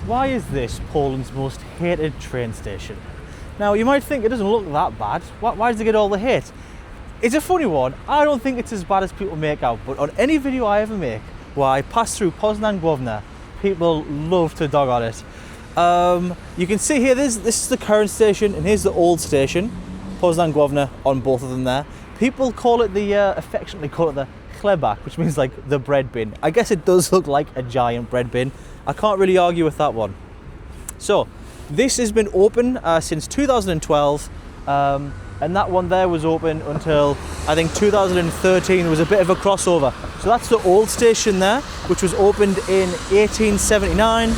Why is this Poland's most hated train station? Now, you might think it doesn't look that bad. Why does it get all the hate? It's a funny one. I don't think it's as bad as people make out, but on any video I ever make where I pass through Poznań Główny, people love to dog on it. You can see here, this is the current station, and here's the old station, Poznań Główny, on both of them there. People call it affectionately call it the chlebak, which means like the bread bin. I guess it does look like a giant bread bin. I can't really argue with that one. So, this has been open since 2012, and that one there was open until I think 2013. There was a bit of a crossover. So that's the old station there, which was opened in 1879,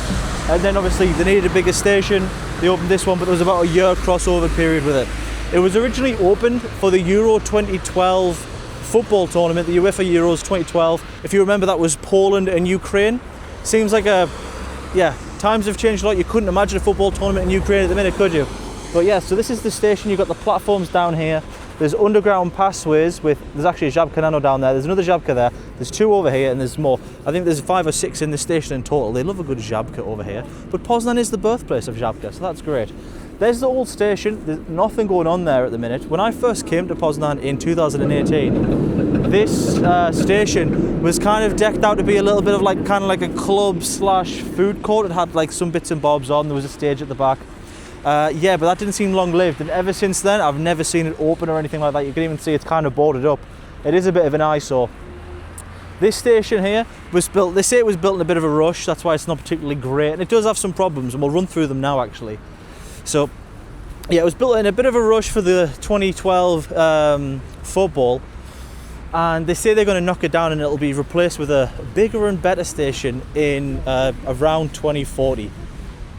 and then obviously they needed a bigger station. They opened this one, but there was about a year crossover period with it. It was originally opened for the Euro 2012 football tournament, the UEFA Euros 2012. If you remember, that was Poland and Ukraine. Seems like times have changed a lot. You couldn't imagine a football tournament in Ukraine at the minute, could you? But yeah, so this is the station. You've got the platforms down here. There's underground pathways there's actually a Żabka down there. There's another Żabka there. There's two over here, and there's more. I think there's 5 or 6 in the station in total. They love a good Żabka over here. But Poznan is the birthplace of Żabka, so that's great. There's the old station. There's nothing going on there at the minute. When I first came to Poznan in 2018, this station was kind of decked out to be a little bit of kind of like a club slash food court. It had like some bits and bobs on. There was a stage at the back. Yeah, but that didn't seem long lived, and ever since then I've never seen it open or anything like that. You can even see it's kind of boarded up. It is a bit of an eyesore. This station here was built, they say it was built in a bit of a rush, that's why it's not particularly great, and it does have some problems, and we'll run through them now actually. So yeah, it was built in a bit of a rush for the 2012 football, and they say they're going to knock it down and it'll be replaced with a bigger and better station in around 2040.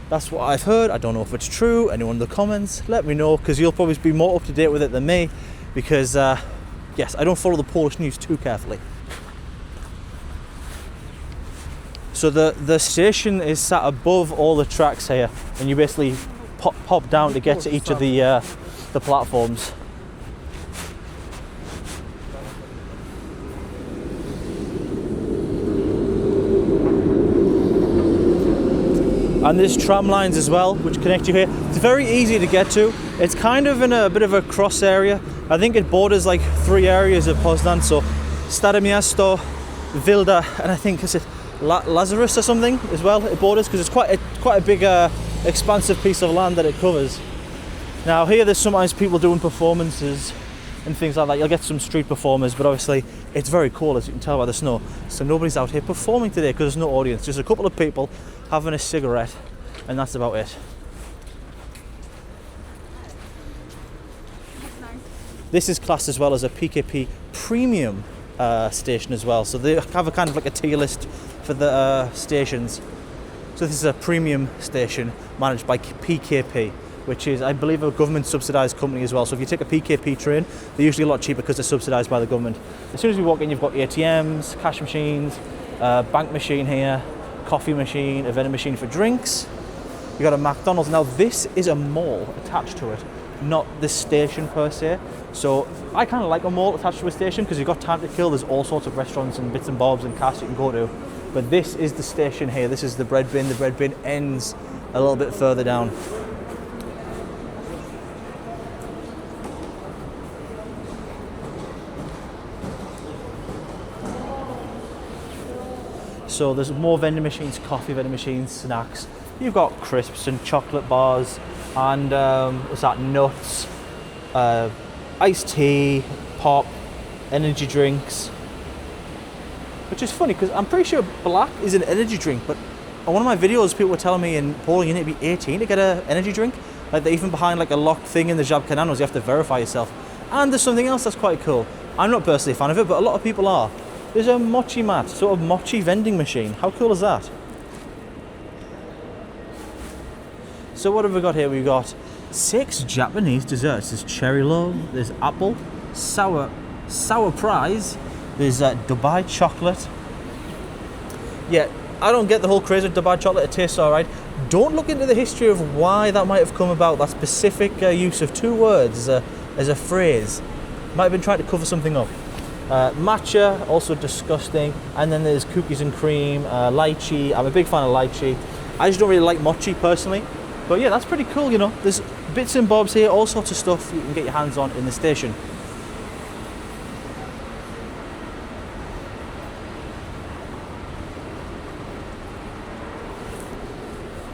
That's what I've heard. I don't know if it's true. Anyone in the comments, let me know, because you'll probably be more up to date with it than me, because yes, I don't follow the Polish news too carefully. So the station is sat above all the tracks here, and you basically pop down to get to each of the platforms. And there's tram lines as well, which connect you here. It's very easy to get to. It's kind of in a bit of a cross area. I think it borders like 3 areas of Poznan, so Stare Miasto, Wilda, and I think is it Lazarus or something as well. It borders, because it's quite a big, expansive piece of land that it covers. Now here, there's sometimes people doing performances and things like that. You'll get some street performers, but obviously it's very cold, as you can tell by the snow. So nobody's out here performing today because there's no audience. Just a couple of people having a cigarette, and that's about it. This is classed as well as a PKP premium station as well. So they have a kind of like a tier list for the stations. So this is a premium station managed by PKP, which is, I believe, a government subsidised company as well. So if you take a PKP train, they're usually a lot cheaper because they're subsidised by the government. As soon as we walk in, you've got ATMs, cash machines, bank machine here, coffee machine, a vending machine for drinks. You got a McDonald's. Now this is a mall attached to it, not the station per se. So I kind of like a mall attached to a station because you've got time to kill. There's all sorts of restaurants and bits and bobs and cars you can go to. But this is the station here. This is the bread bin. The bread bin ends a little bit further down. So there's more vending machines, coffee vending machines, snacks. You've got crisps and chocolate bars and what's that, nuts, iced tea, pop, energy drinks. Which is funny because I'm pretty sure black is an energy drink, but on one of my videos people were telling me in Poland you need to be 18 to get an energy drink. Like they're even behind like a locked thing in the Żabka, you have to verify yourself. And there's something else that's quite cool. I'm not personally a fan of it, but a lot of people are. There's a mochi mat, sort of mochi vending machine. How cool is that? So what have we got here? We've got 6 Japanese desserts. There's cherry love, there's apple, sour prize, there's Dubai chocolate. Yeah, I don't get the whole craze of Dubai chocolate. It tastes alright. Don't look into the history of why that might have come about. That specific use of 2 words as a phrase. Might have been trying to cover something up. Matcha, also disgusting. And then there's cookies and cream, lychee. I'm a big fan of lychee. I just don't really like mochi personally. But yeah, that's pretty cool, you know. There's bits and bobs here, all sorts of stuff you can get your hands on in the station.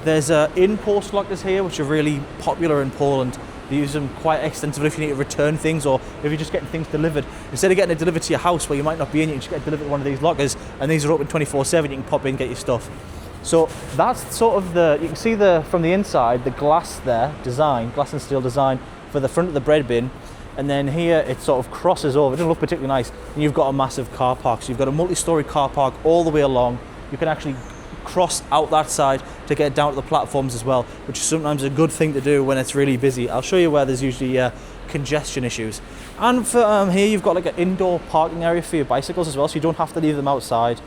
There's in-post lockers here, which are really popular in Poland. They use them quite extensively if you need to return things, or if you're just getting things delivered. Instead of getting it delivered to your house where you might not be in, you can just get it delivered to one of these lockers, and these are open 24/7. You can pop in and get your stuff. So that's sort of you can see from the inside, the glass there, glass and steel design for the front of the bread bin. And then here it sort of crosses over. It doesn't look particularly nice. And you've got a massive car park. So you've got a multi-story car park all the way along. You can actually cross out that side to get down to the platforms as well, which is sometimes a good thing to do when it's really busy. I'll show you where there's usually congestion issues. And for here you've got like an indoor parking area for your bicycles as well, so you don't have to leave them outside.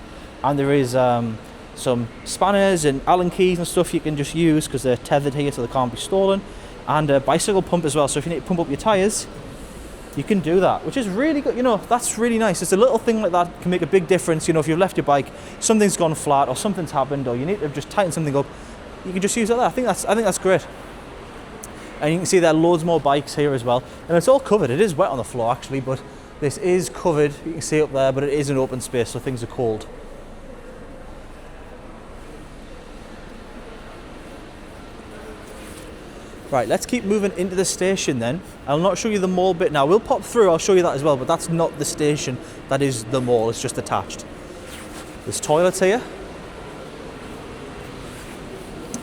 And there is some spanners and Allen keys and stuff you can just use because they're tethered here so they can't be stolen. And a bicycle pump as well, so if you need to pump up your tyres, you can do that, which is really good. You know, that's really nice. It's a little thing like that can make a big difference. You know, if you've left your bike, something's gone flat or something's happened, or you need to just tighten something up, you can just use that. I think that's great. And you can see there are loads more bikes here as well. And it's all covered. It is wet on the floor actually, but this is covered. You can see up there, but it is an open space, so things are cold. Right, let's keep moving into the station then. I'll not show you the mall bit now. We'll pop through, I'll show you that as well, but that's not the station. That is the mall, it's just attached. There's toilets here.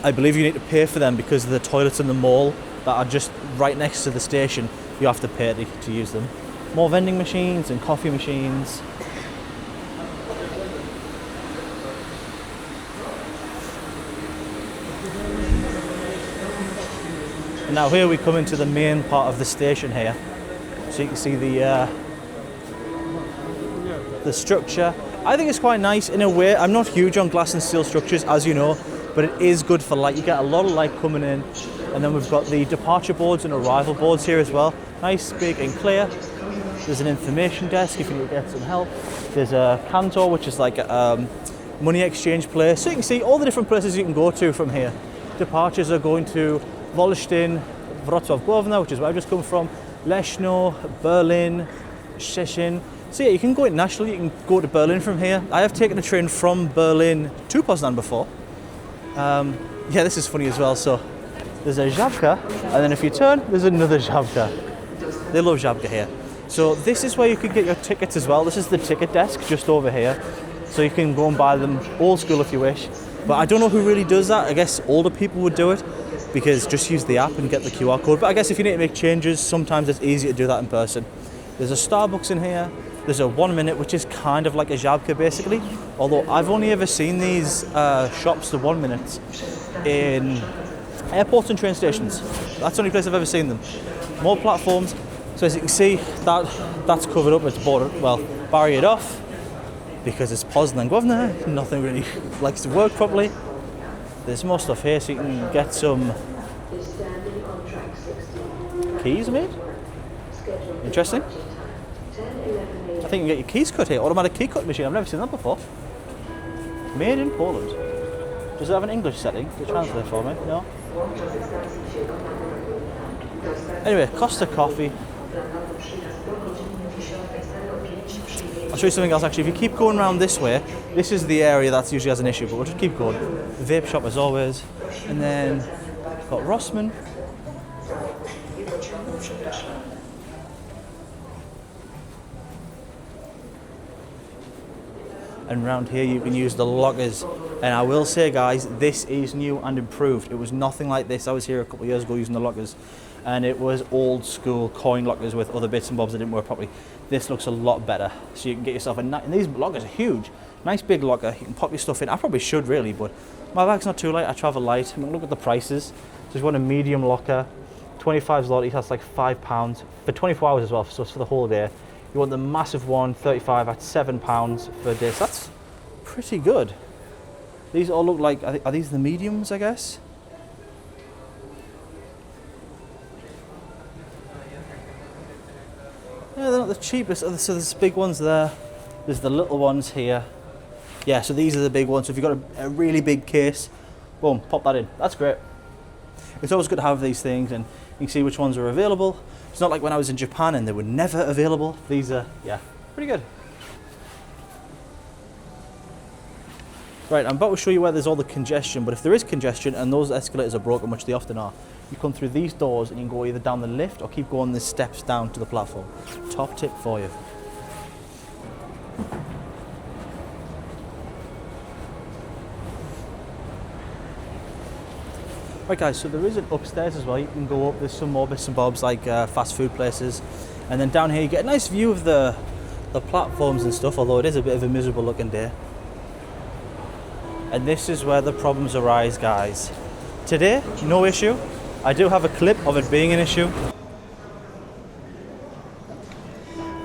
I believe you need to pay for them because the toilets in the mall that are just right next to the station, you have to pay to use them. More vending machines and coffee machines. And now here we come into the main part of the station here. So you can see the structure. I think it's quite nice in a way. I'm not huge on glass and steel structures, as you know, but it is good for light. You get a lot of light coming in. And then we've got the departure boards and arrival boards here as well. Nice, big and clear. There's an information desk if you need to get some help. There's a cantor, which is like a money exchange place. So you can see all the different places you can go to from here. Departures are going to Wolsztyn, Wrocław Głowny, which is where I've just come from, Leszno, Berlin, Szczecin. So yeah, you can go internationally, you can go to Berlin from here. I have taken a train from Berlin to Poznan before. Yeah, this is funny as well. So there's a Żabka, and then if you turn, there's another Żabka. They love Żabka here. So this is where you can get your tickets as well. This is the ticket desk just over here. So you can go and buy them old school if you wish. But I don't know who really does that. I guess older people would do it, because just use the app and get the QR code. But I guess if you need to make changes, sometimes it's easier to do that in person. There's a Starbucks in here. There's a 1 minute, which is kind of like a Żabka basically. Although I've only ever seen these shops, the 1 minutes, in airports and train stations. That's the only place I've ever seen them. More platforms. So as you can see, that's covered up. It's barriered off because it's Poznań Główny. Nothing really likes to work properly. There's more stuff here, so you can get some keys made. Interesting. I think you can get your keys cut here. Automatic key cut machine. I've never seen that before. Made in Poland. Does it have an English setting to translate for me? No. Anyway, Costa Coffee. I'll show you something else actually. If you keep going around this way, this is the area that usually has an issue, but we'll just keep going. The vape shop as always. And then we've got Rossmann. And around here you can use the lockers. And I will say guys, this is new and improved. It was nothing like this. I was here a couple of years ago using the lockers, and it was old school coin lockers with other bits and bobs that didn't work properly. This looks a lot better. So you can get yourself and these lockers are huge. Nice big locker, you can pop your stuff in. I probably should really, but my bag's not too light, I travel light. I mean, look at the prices. So if you want a medium locker, 25 zloty, that's like £5 for 24 hours as well, so it's for the whole day. You want the massive one, 35 at £7 for a day. So that's pretty good. These all look like, are these the mediums, I guess? Yeah, they're not the cheapest. So there's big ones there. There's the little ones here. Yeah, so these are the big ones. So if you've got a really big case, Boom, pop that in. That's great. It's always good to have these things, and you can see which ones are available. It's not like when I was in Japan and they were never available. These are, yeah, pretty good. Right, I'm about to show you where there's all the congestion, but if there is congestion and those escalators are broken, which they often are, you come through these doors and you can go either down the lift or keep going the steps down to the platform. Top tip for you. Right guys, so there is an upstairs as well. You can go up, there's some more bits and bobs like fast food places. And then down here you get a nice view of the platforms and stuff, although it is a bit of a miserable looking day. And this is where the problems arise, guys. Today, no issue. I do have a clip of it being an issue.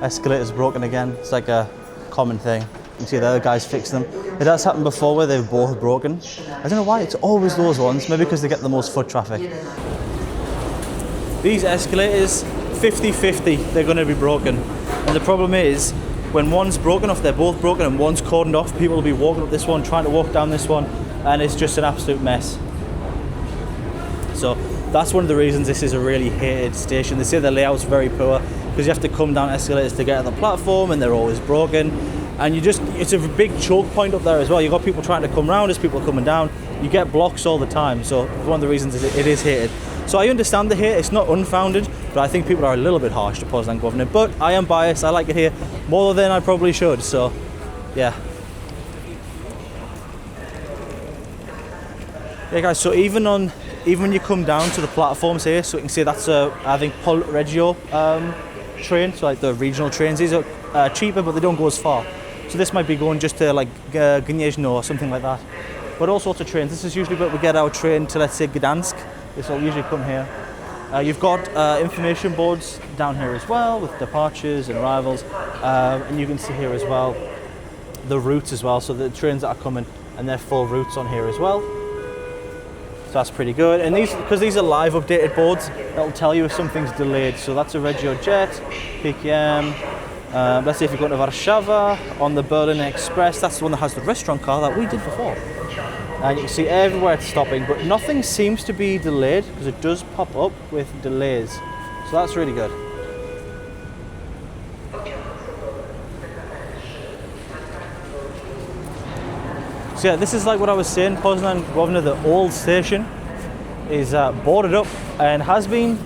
Escalator's broken again. It's like a common thing. You can see the other guys fix them. It has happened before where they've both broken. I don't know why, it's always those ones. Maybe because they get the most foot traffic. These escalators, 50-50, they're going to be broken. And the problem is, when one's broken off, they're both broken, and one's cordoned off, people will be walking up this one, trying to walk down this one, and it's just an absolute mess. So that's one of the reasons this is a really hated station. They say the layout's very poor because you have to come down escalators to get to the platform, and they're always broken. And it's a big choke point up there as well. You've got people trying to come round as people are coming down. You get blocks all the time. So one of the reasons is it is hated. So I understand the hate, it's not unfounded, but I think people are a little bit harsh to Poznań Główny. But I am biased, I like it here more than I probably should, so yeah. Yeah guys, so even when you come down to the platforms here, so you can see that's I think Pol Regio train, so like the regional trains. These are cheaper, but they don't go as far. So this might be going just to like Gniezno or something like that. But all sorts of trains. This is usually where we get our train to, let's say, Gdansk. This will usually come here. You've got information boards down here as well with departures and arrivals. And you can see here as well the routes as well. So the trains that are coming, and their full routes on here as well. So that's pretty good. And because these are live updated boards, it'll tell you if something's delayed. So that's a Regio Jet, PKM. Let's say if you're going to Warszawa on the Berlin Express, that's the one that has the restaurant car that we did before. And you can see everywhere it's stopping, but nothing seems to be delayed because it does pop up with delays. So that's really good. So yeah, this is like what I was saying, Poznań Główny, the old station, is boarded up and has been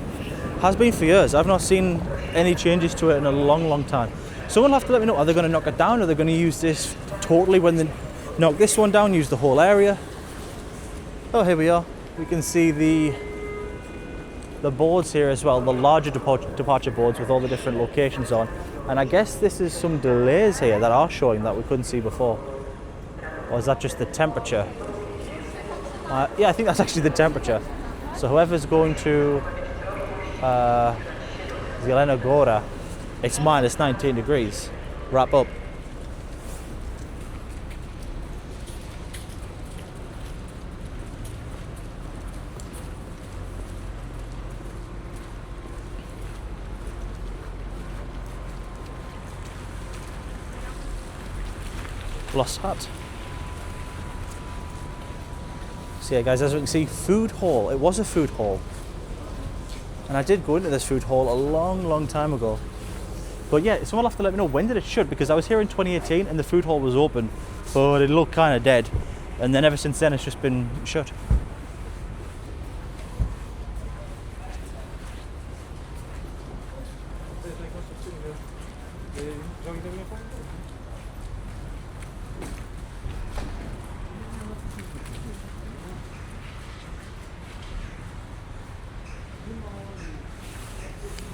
for years. I've not seen any changes to it in a long, long time. Someone will have to let me know, are they going to knock it down? Are they going to use this totally when they knock this one down, use the whole area? Oh, here we are. We can see the boards here as well, the larger departure boards with all the different locations on. And I guess this is some delays here that are showing that we couldn't see before. Or is that just the temperature? Yeah, I think that's actually the temperature. So whoever's going to Zelena Gora, it's minus 19 degrees. Wrap up. Lost hat. So yeah guys, as we can see, food hall. It was a food hall. And I did go into this food hall a long, long time ago. But yeah, someone will have to let me know when did it shut, because I was here in 2018 and the food hall was open, but it looked kind of dead. And then ever since then it's just been shut.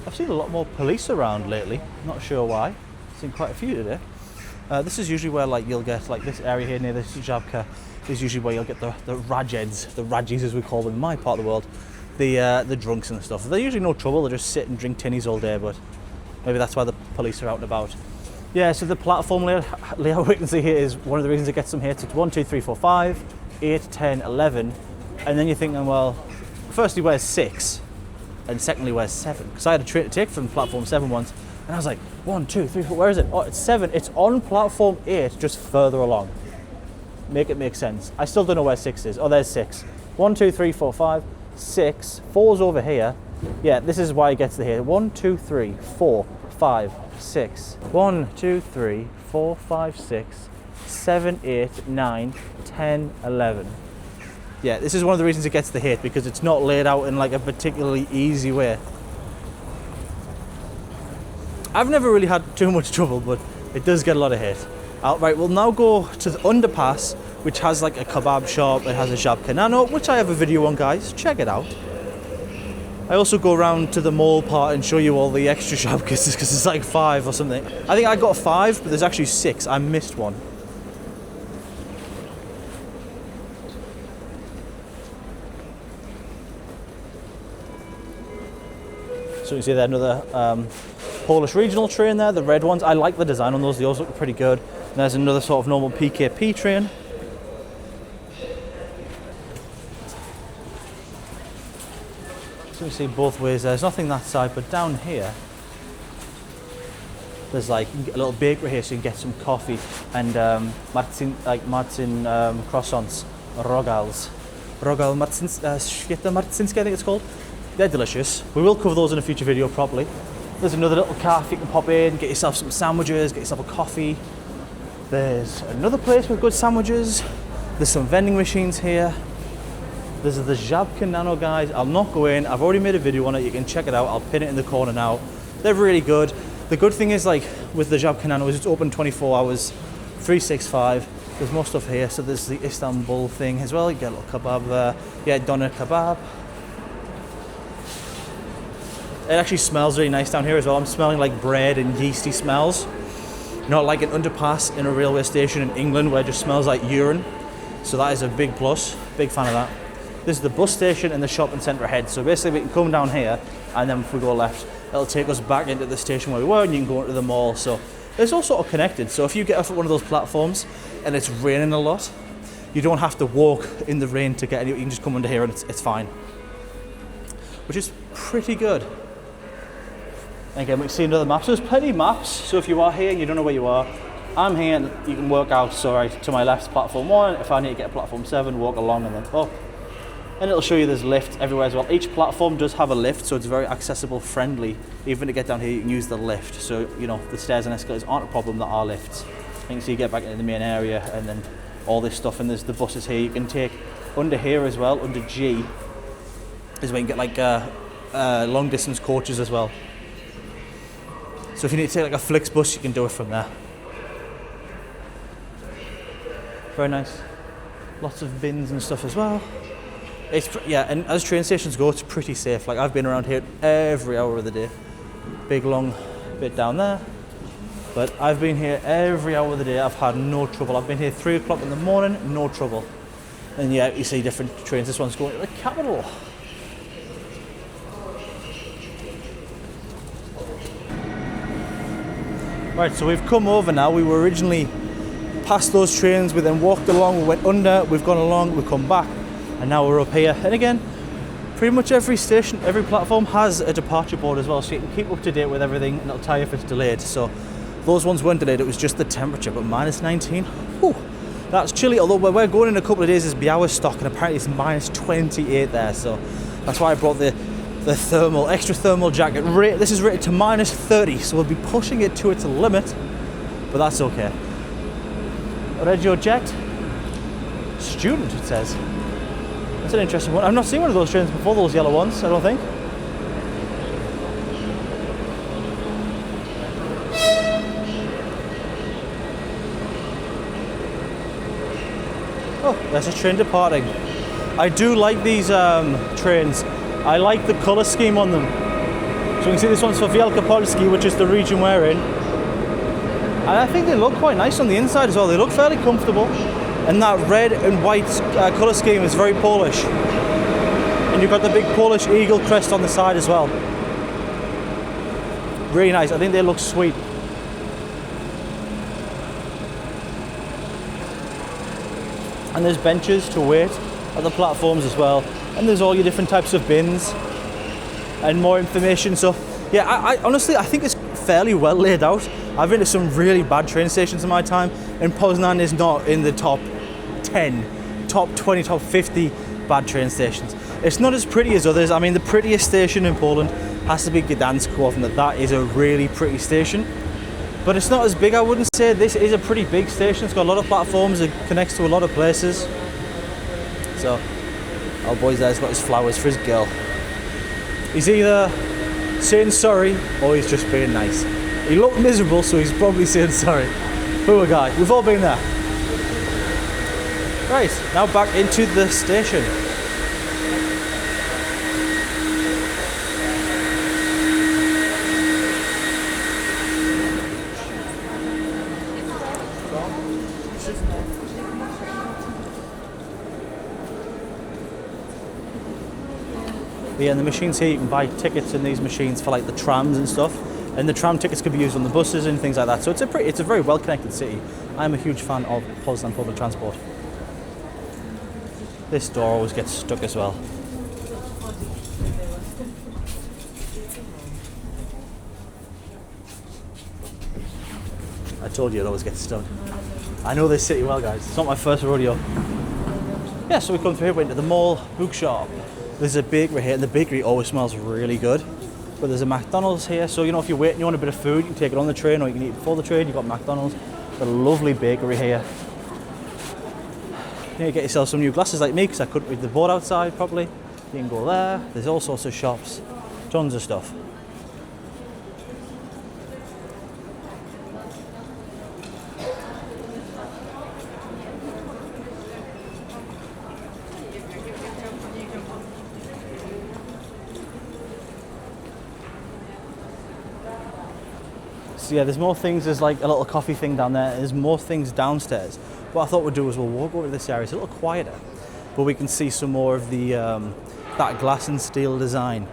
I've seen a lot more police around lately, not sure why. I've seen quite a few today. This is usually where like you'll get, like this area here near the Żabka is usually where you'll get the rajeds, the rajis as we call them in my part of the world, the drunks and stuff. They're usually no trouble, they just sit and drink tinnies all day, but maybe that's why the police are out and about. Yeah, so the platform layout we can see here is one of the reasons it gets them here. So it's 1, 2, 3, 4, 5, 8, 10, 11, and then you're thinking, well, firstly, where's 6? And secondly, where's 7? Because I had a train to take from platform 7 once, and I was like, 1, 2, 3, 4, where is it? Oh, it's 7. It's on platform 8, just further along. make it make sense. I still don't know where 6 is. Oh, there's 6. 1, 2, 3, 4, 5, 6. 4's over here. Yeah, this is why it gets to here. 1, 2, 3, 4, 5, 6. 1, 2, 3, 4, 5, 6, 7, 8, 9, 10, 11. Yeah, this is one of the reasons it gets the hit, because it's not laid out in like a particularly easy way. I've never really had too much trouble, but it does get a lot of hit. Right, we'll now go to the Underpass, which has like a kebab shop. It has a Jab Kanano, which I have a video on, guys. Check it out. I also go around to the mall part and show you all the extra Jabkas, because it's like 5 or something. I think I got 5, but there's actually 6. I missed one. So you can see there another Polish regional train there, the red ones. I like the design on those, they always look pretty good. And there's another sort of normal PKP train. So you see both ways, there's nothing that side, but down here, there's like, you can get a little bakery here so you can get some coffee and Marcin croissants, rogals. Rogal Święta Marcinskie, I think it's called. They're delicious. We will cover those in a future video properly. There's another little cafe you can pop in, get yourself some sandwiches, get yourself a coffee. There's another place with good sandwiches. There's some vending machines here. There's the Jab Kanano, guys. I'll not go in. I've already made a video on it. You can check it out. I'll pin it in the corner now. They're really good. The good thing is, like, with the Jab Kanano is it's open 24 hours, 365. There's more stuff here. So there's the Istanbul thing as well. You get a little kebab there. Yeah, doner kebab. It actually smells really nice down here as well. I'm smelling like bread and yeasty smells. Not like an underpass in a railway station in England where it just smells like urine. So that is a big plus. Big fan of that. This is the bus station and the shopping centre ahead. So basically we can come down here, and then if we go left, it'll take us back into the station where we were, and you can go into the mall. So it's all sort of connected. So if you get off at one of those platforms and it's raining a lot, you don't have to walk in the rain to get anywhere. You can just come under here and it's fine. Which is pretty good. Again, we can see another map. So there's plenty of maps. So if you are here and you don't know where you are, I'm here and you can work out. So right to my left, platform 1. If I need to get to platform 7, walk along and then up. And it'll show you there's lift everywhere as well. Each platform does have a lift, so it's very accessible, friendly. Even to get down here, you can use the lift. So, you know, the stairs and escalators aren't a problem, there are lifts. And so you get back into the main area and then all this stuff. And there's the buses here. You can take under here as well, under G, is where you can get like long distance coaches as well. So if you need to take like a Flixbus, you can do it from there. Very nice. Lots of bins and stuff as well. Yeah, and as train stations go, it's pretty safe. Like, I've been around here every hour of the day. Big long bit down there. But I've been here every hour of the day. I've had no trouble. I've been here 3 o'clock in the morning, no trouble. And yeah, you see different trains. This one's going to the capital. Right, so we've come over now. We were originally past those trains, we then walked along, we went under, we've gone along, we've come back, and now we're up here. And again, pretty much every station, every platform has a departure board as well, so you can keep up to date with everything, and it'll tell you if it's delayed. So those ones weren't delayed, it was just the temperature, but minus 19, whew, that's chilly. Although where we're going in a couple of days is Białystok, and apparently it's minus 28 there, so that's why I brought the extra thermal jacket. This is rated to minus 30, so we'll be pushing it to its limit, but that's okay. Regio Jet student, it says. That's an interesting one. I've not seen one of those trains before, those yellow ones, I don't think. Oh, there's a train departing. I do like these trains. I like the colour scheme on them. So you can see this one's for Wielkopolski, which is the region we're in. And I think they look quite nice on the inside as well. They look fairly comfortable. And that red and white colour scheme is very Polish. And you've got the big Polish eagle crest on the side as well. Really nice. I think they look sweet. And there's benches to wait at the platforms as well. And there's all your different types of bins and more information. So yeah, I honestly, I think it's fairly well laid out. I've been to some really bad train stations in my time, and Poznan is not in the top 10, top 20, top 50 bad train stations. It's not as pretty as others. I mean, the prettiest station in Poland has to be Gdańsk, and that is a really pretty station. But it's not as big, I wouldn't say. This is a pretty big station. It's got a lot of platforms. It connects to a lot of places. So, our boy there's got his flowers for his girl. He's either saying sorry or he's just being nice. He looked miserable, so he's probably saying sorry. Poor guy. We've all been there. Right, now back into the station. Yeah, and the machines here, you can buy tickets in these machines for like the trams and stuff, and the tram tickets could be used on the buses and things like that. So it's a very well connected city. I'm a huge fan of Poznan public transport. This door always gets stuck as well. I told you it always gets stuck. I know this city well, guys. It's not my first rodeo. Yeah, so we come through here, went to the mall, bookshop. There's a bakery here, and the bakery always smells really good. But there's a McDonald's here, so you know, if you're waiting, you want a bit of food, you can take it on the train, or you can eat it before the train. You've got McDonald's. A lovely bakery here. You need to get yourself some new glasses like me, because I couldn't read the board outside properly. You can go there. There's all sorts of shops, tons of stuff. So yeah, there's more things. There's like a little coffee thing down there. There's more things downstairs. What I thought we'd do is we'll walk over to this area. It's a little quieter, but we can see some more of the that glass and steel design.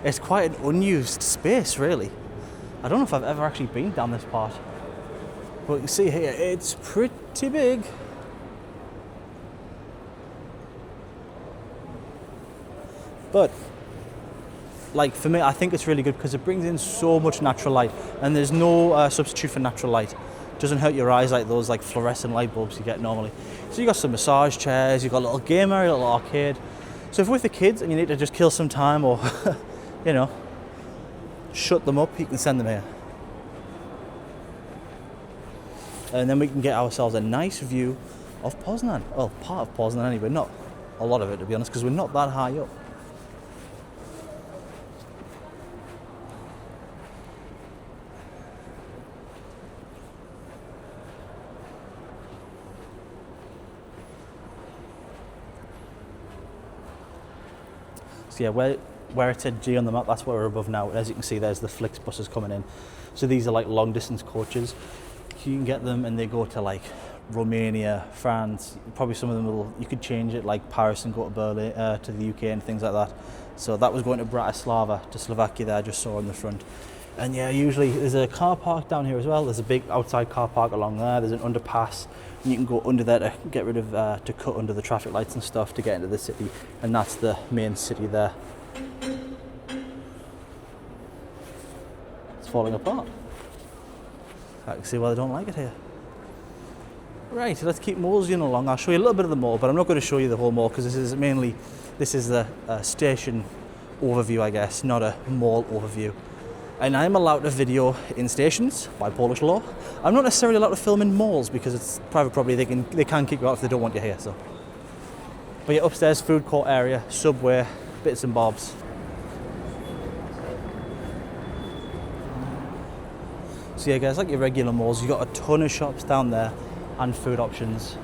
It's quite an unused space, really. I don't know if I've ever actually been down this part, but you can see here it's pretty big. But like for me, I think it's really good because it brings in so much natural light, and there's no substitute for natural light. It doesn't hurt your eyes like those like fluorescent light bulbs you get normally. So you got some massage chairs, you got a little game area, a little arcade. So if you're with the kids and you need to just kill some time or you know, shut them up, you can send them here. And then we can get ourselves a nice view of Poznan. Well, part of Poznan anyway, not a lot of it to be honest, because we're not that high up. So yeah, where it said G on the map, that's where we're above now. As you can see, there's the Flix buses coming in. So these are like long distance coaches. You can get them and they go to like Romania, France. Probably some of them you could change it like Paris and go to Berlin, to the UK and things like that. So that was going to Bratislava, to Slovakia there, I just saw on the front. And yeah, usually there's a car park down here as well. There's a big outside car park along there. There's an underpass, and you can go under there to get rid of, to cut under the traffic lights and stuff to get into the city. And that's the main city there. It's falling apart. I can see why they don't like it here. Right, let's keep moseying along. I'll show you a little bit of the mall, but I'm not going to show you the whole mall because this is the station overview, I guess, not a mall overview. And I'm allowed to video in stations by Polish law. I'm not necessarily allowed to film in malls because it's private property. They can kick you out if they don't want you here. So, but yeah, upstairs food court area, subway, bits and bobs. So yeah, guys, like your regular malls, you got a ton of shops down there and food options.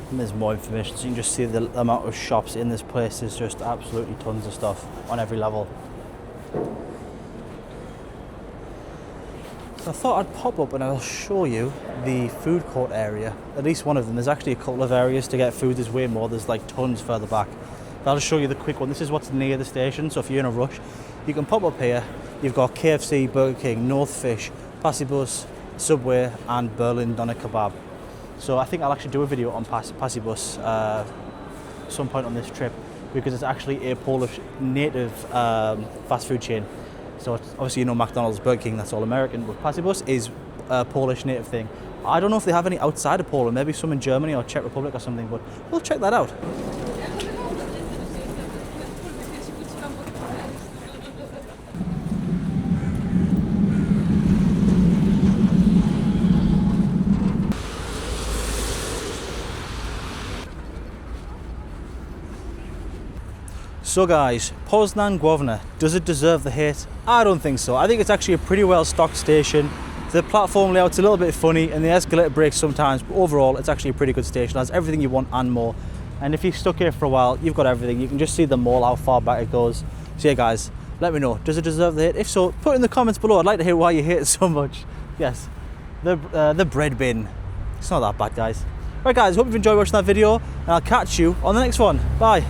And there's more information, so you can just see the amount of shops in this place. Is just absolutely tons of stuff on every level. So I thought I'd pop up and I'll show you the food court area, at least one of them. There's actually a couple of areas to get food. There's way more, there's like tons further back. But I'll just show you the quick one. This is what's near the station, so if you're in a rush, you can pop up here, you've got KFC, Burger King, North Fish, Passibus, Subway and Berlin Doner Kebab. So I think I'll actually do a video on Passibus some point on this trip, because it's actually a Polish native fast food chain. So it's, obviously, you know, McDonald's, Burger King, that's all American, but Passibus is a Polish native thing. I don't know if they have any outside of Poland, maybe some in Germany or Czech Republic or something, but we'll check that out. So guys, Poznań Główny, does it deserve the hate? I don't think so. I think it's actually a pretty well stocked station. The platform layout's a little bit funny and the escalator breaks sometimes, but overall it's actually a pretty good station. It has everything you want and more. And if you've stuck here for a while, you've got everything. You can just see the mall, how far back it goes. So yeah guys, let me know, does it deserve the hate? If so, put in the comments below. I'd like to hear why you hate it so much. Yes, the bread bin. It's not that bad, guys. Right guys, hope you've enjoyed watching that video and I'll catch you on the next one. Bye.